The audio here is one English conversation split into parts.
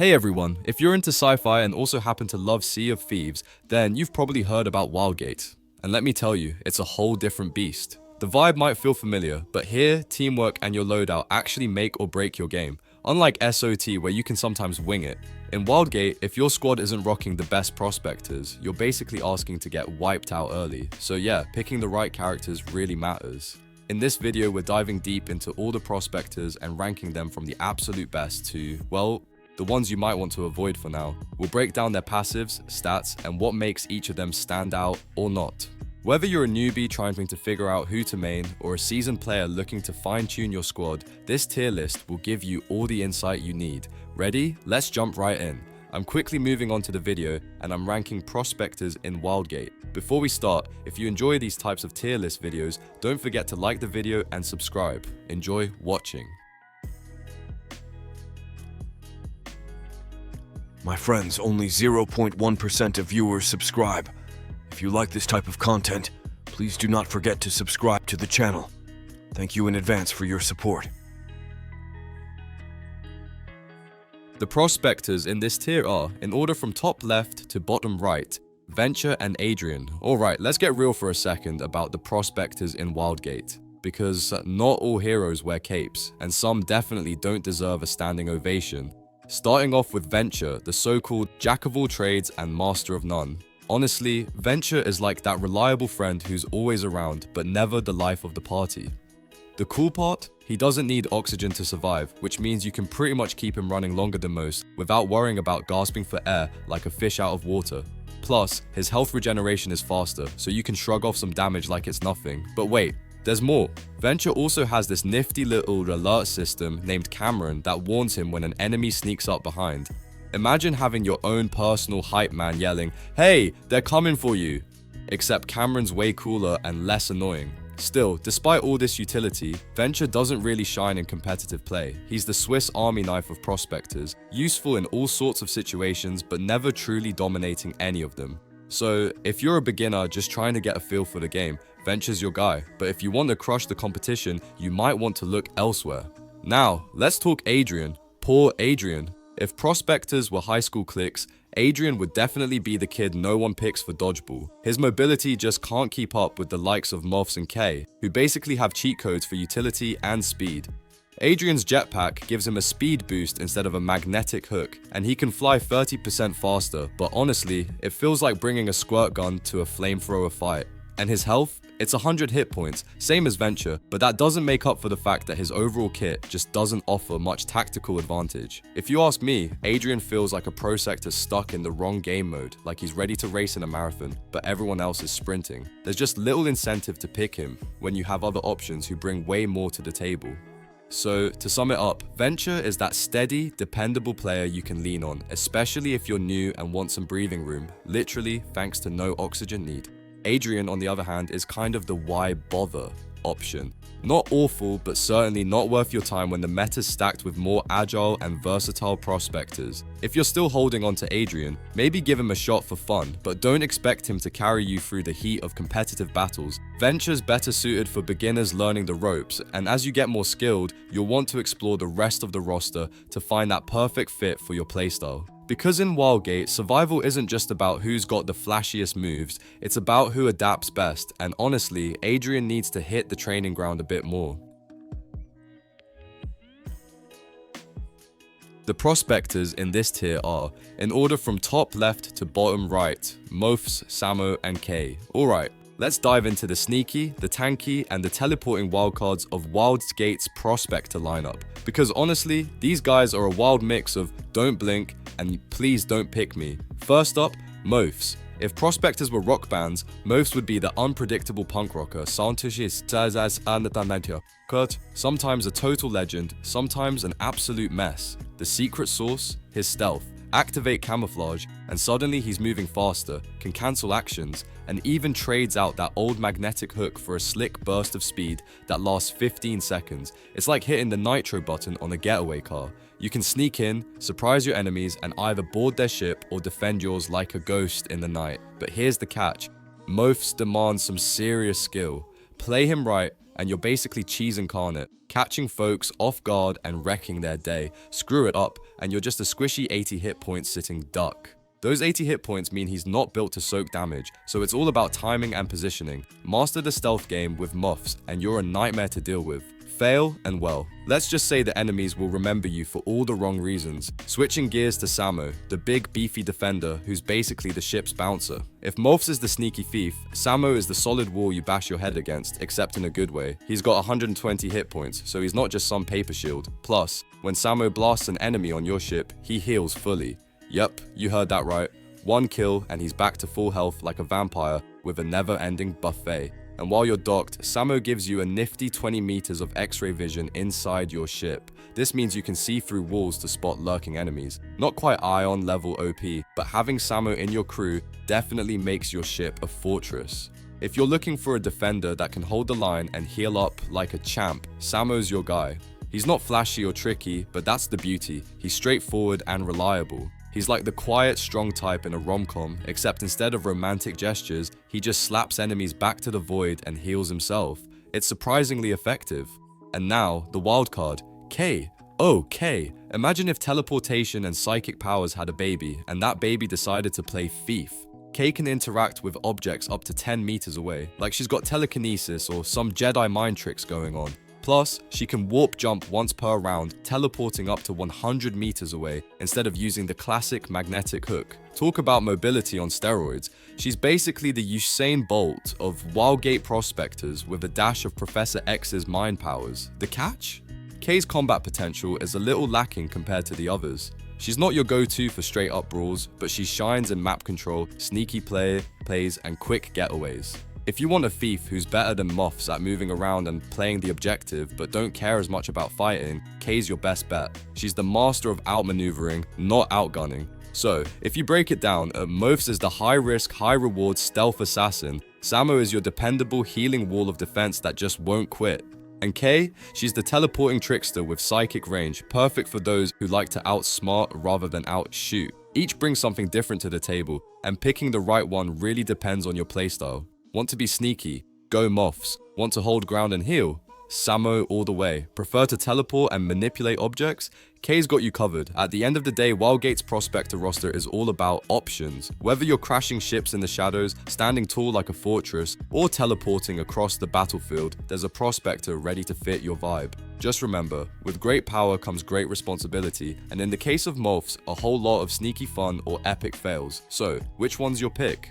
Hey everyone, if you're into sci-fi and also happen to love Sea of Thieves, then you've probably heard about Wildgate. And let me tell you, it's a whole different beast. The vibe might feel familiar, but here, teamwork and your loadout actually make or break your game. Unlike SOT where you can sometimes wing it. In Wildgate, if your squad isn't rocking the best prospectors, you're basically asking to get wiped out early. So yeah, picking the right characters really matters. In this video, we're diving deep into all the prospectors and ranking them from the absolute best to, well, the ones you might want to avoid for now. We'll break down their passives, stats, and what makes each of them stand out or not. Whether you're a newbie trying to figure out who to main or a seasoned player looking to fine-tune your squad, this tier list will give you all the insight you need. Ready? Let's jump right in. I'm quickly moving on to the video and I'm ranking prospectors in Wildgate. Before we start, if you enjoy these types of tier list videos, don't forget to like the video and subscribe. Enjoy watching. My friends, only 0.1% of viewers subscribe. If you like this type of content, please do not forget to subscribe to the channel. Thank you in advance for your support. The prospectors in this tier are, in order from top left to bottom right, Venture and Adrien. Alright, let's get real for a second about the prospectors in Wildgate. Because not all heroes wear capes, and some definitely don't deserve a standing ovation. Starting off with Venture, the so-called jack of all trades and master of none. Honestly, Venture is like that reliable friend who's always around, but never the life of the party. The cool part? He doesn't need oxygen to survive, which means you can pretty much keep him running longer than most, without worrying about gasping for air like a fish out of water. Plus, his health regeneration is faster, so you can shrug off some damage like it's nothing. But wait, there's more. Venture also has this nifty little alert system named Cameron that warns him when an enemy sneaks up behind. Imagine having your own personal hype man yelling, "Hey, they're coming for you!" Except Cameron's way cooler and less annoying. Still, despite all this utility, Venture doesn't really shine in competitive play. He's the Swiss Army knife of prospectors, useful in all sorts of situations but never truly dominating any of them. So, if you're a beginner just trying to get a feel for the game, Venture's your guy, but if you want to crush the competition, you might want to look elsewhere. Now, let's talk Adrien. Poor Adrien. If prospectors were high school cliques, Adrien would definitely be the kid no one picks for dodgeball. His mobility just can't keep up with the likes of Moths and K, who basically have cheat codes for utility and speed. Adrien's jetpack gives him a speed boost instead of a magnetic hook, and he can fly 30% faster, but honestly, it feels like bringing a squirt gun to a flamethrower fight. And his health? It's 100 hit points, same as Venture, but that doesn't make up for the fact that his overall kit just doesn't offer much tactical advantage. If you ask me, Adrien feels like a prospector stuck in the wrong game mode, like he's ready to race in a marathon, but everyone else is sprinting. There's just little incentive to pick him when you have other options who bring way more to the table. So, to sum it up, Venture is that steady, dependable player you can lean on, especially if you're new and want some breathing room, literally thanks to no oxygen need. Adrien, on the other hand, is kind of the why bother option. Not awful, but certainly not worth your time when the meta's stacked with more agile and versatile prospectors. If you're still holding on to Adrien, maybe give him a shot for fun, but don't expect him to carry you through the heat of competitive battles. Venture's better suited for beginners learning the ropes, and as you get more skilled, you'll want to explore the rest of the roster to find that perfect fit for your playstyle. Because in Wildgate, survival isn't just about who's got the flashiest moves, it's about who adapts best, and honestly, Adrien needs to hit the training ground a bit more. The prospectors in this tier are, in order from top left to bottom right, Moths, Samo, and K. Alright, let's dive into the sneaky, the tanky, and the teleporting wildcards of Wildgate's prospector lineup. Because honestly, these guys are a wild mix of don't blink, and please don't pick me. First up, Moths. If prospectors were rock bands, Moths would be the unpredictable punk rocker, sometimes a total legend, sometimes an absolute mess. The secret sauce? His stealth. Activate camouflage, and suddenly he's moving faster, can cancel actions, and even trades out that old magnetic hook for a slick burst of speed that lasts 15 seconds. It's like hitting the nitro button on a getaway car. You can sneak in, surprise your enemies, and either board their ship or defend yours like a ghost in the night. But here's the catch. Moths demands some serious skill. Play him right, and you're basically cheese incarnate, catching folks off guard and wrecking their day. Screw it up, and you're just a squishy 80 hit points sitting duck. Those 80 hit points mean he's not built to soak damage, so it's all about timing and positioning. Master the stealth game with muffs, and you're a nightmare to deal with. Fail, and well, let's just say the enemies will remember you for all the wrong reasons. Switching gears to Samo, the big beefy defender who's basically the ship's bouncer. If Morphs is the sneaky thief, Samo is the solid wall you bash your head against, except in a good way. He's got 120 hit points, so he's not just some paper shield. Plus, when Samo blasts an enemy on your ship, he heals fully. Yep, you heard that right. One kill and he's back to full health like a vampire with a never-ending buffet. And while you're docked, Samo gives you a nifty 20 meters of X-ray vision inside your ship. This means you can see through walls to spot lurking enemies. Not quite Ion level OP, but having Samo in your crew definitely makes your ship a fortress. If you're looking for a defender that can hold the line and heal up like a champ, Samo's your guy. He's not flashy or tricky, but that's the beauty. He's straightforward and reliable. He's like the quiet, strong type in a rom-com, except instead of romantic gestures, he just slaps enemies back to the void and heals himself. It's surprisingly effective. And now, the wildcard, K. Oh, K. Imagine if teleportation and psychic powers had a baby, and that baby decided to play thief. K can interact with objects up to 10 meters away, like she's got telekinesis or some Jedi mind tricks going on. Plus, she can warp jump once per round, teleporting up to 100 meters away instead of using the classic magnetic hook. Talk about mobility on steroids. She's basically the Usain Bolt of Wildgate Prospectors with a dash of Professor X's mind powers. The catch? K's combat potential is a little lacking compared to the others. She's not your go-to for straight-up brawls, but she shines in map control, sneaky plays, and quick getaways. If you want a thief who's better than Moths at moving around and playing the objective but don't care as much about fighting, K's your best bet. She's the master of outmaneuvering, not outgunning. So, if you break it down, Moths is the high-risk, high-reward stealth assassin, Samo is your dependable healing wall of defense that just won't quit. And K, she's the teleporting trickster with psychic range, perfect for those who like to outsmart rather than outshoot. Each brings something different to the table, and picking the right one really depends on your playstyle. Want to be sneaky? Go Moths. Want to hold ground and heal? Samo all the way. Prefer to teleport and manipulate objects? K's got you covered. At the end of the day, Wildgate's Prospector roster is all about options. Whether you're crashing ships in the shadows, standing tall like a fortress, or teleporting across the battlefield, there's a Prospector ready to fit your vibe. Just remember, with great power comes great responsibility, and in the case of Moths, a whole lot of sneaky fun or epic fails. So, which one's your pick?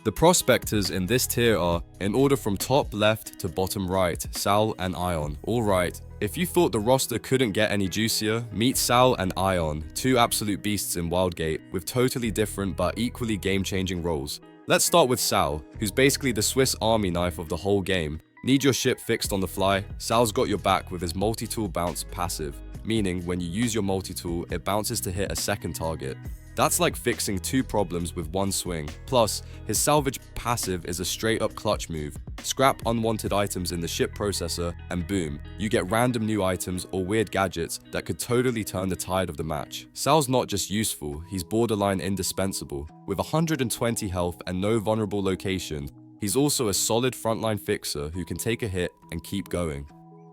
The prospectors in this tier are, in order from top left to bottom right, Sal and Ion. Alright, if you thought the roster couldn't get any juicier, meet Sal and Ion, two absolute beasts in Wildgate, with totally different but equally game-changing roles. Let's start with Sal, who's basically the Swiss Army knife of the whole game. Need your ship fixed on the fly? Sal's got your back with his multi-tool bounce passive, meaning when you use your multi-tool, it bounces to hit a second target. That's like fixing two problems with one swing. Plus, his salvage passive is a straight-up clutch move. Scrap unwanted items in the ship processor, and boom, you get random new items or weird gadgets that could totally turn the tide of the match. Sal's not just useful, he's borderline indispensable. With 120 health and no vulnerable location, he's also a solid frontline fixer who can take a hit and keep going.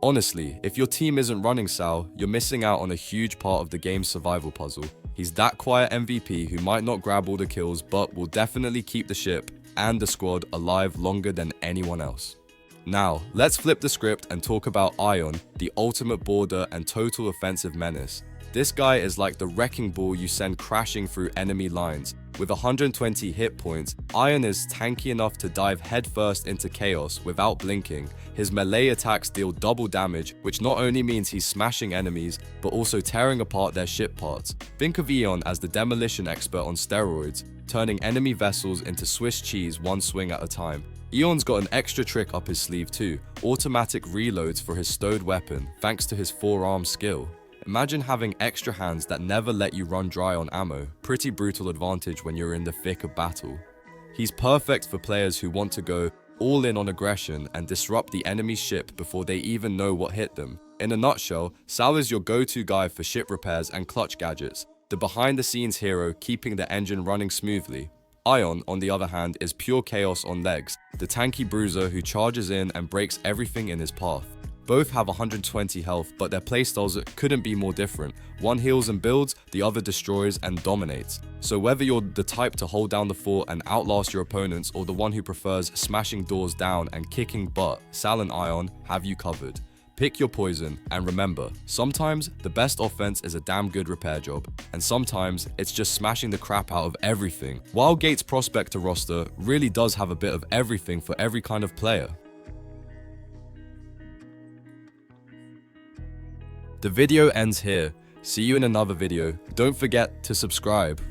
Honestly, if your team isn't running Sal, you're missing out on a huge part of the game's survival puzzle. He's that quiet MVP who might not grab all the kills, but will definitely keep the ship and the squad alive longer than anyone else. Now, let's flip the script and talk about Ion, the ultimate border and total offensive menace. This guy is like the wrecking ball you send crashing through enemy lines. With 120 hit points, Ion is tanky enough to dive headfirst into chaos without blinking. His melee attacks deal double damage, which not only means he's smashing enemies, but also tearing apart their ship parts. Think of Ion as the demolition expert on steroids, turning enemy vessels into Swiss cheese one swing at a time. Ion's got an extra trick up his sleeve too, automatic reloads for his stowed weapon, thanks to his forearm skill. Imagine having extra hands that never let you run dry on ammo. Pretty brutal advantage when you're in the thick of battle. He's perfect for players who want to go all in on aggression and disrupt the enemy's ship before they even know what hit them. In a nutshell, Sal is your go-to guy for ship repairs and clutch gadgets, the behind-the-scenes hero keeping the engine running smoothly. Ion, on the other hand, is pure chaos on legs, the tanky bruiser who charges in and breaks everything in his path. Both have 120 health, but their playstyles couldn't be more different. One heals and builds, the other destroys and dominates. So whether you're the type to hold down the fort and outlast your opponents, or the one who prefers smashing doors down and kicking butt, Sal and Ion have you covered. Pick your poison, and remember, sometimes the best offense is a damn good repair job, and sometimes it's just smashing the crap out of everything. Wildgate's Prospector roster really does have a bit of everything for every kind of player. The video ends here. See you in another video. Don't forget to subscribe.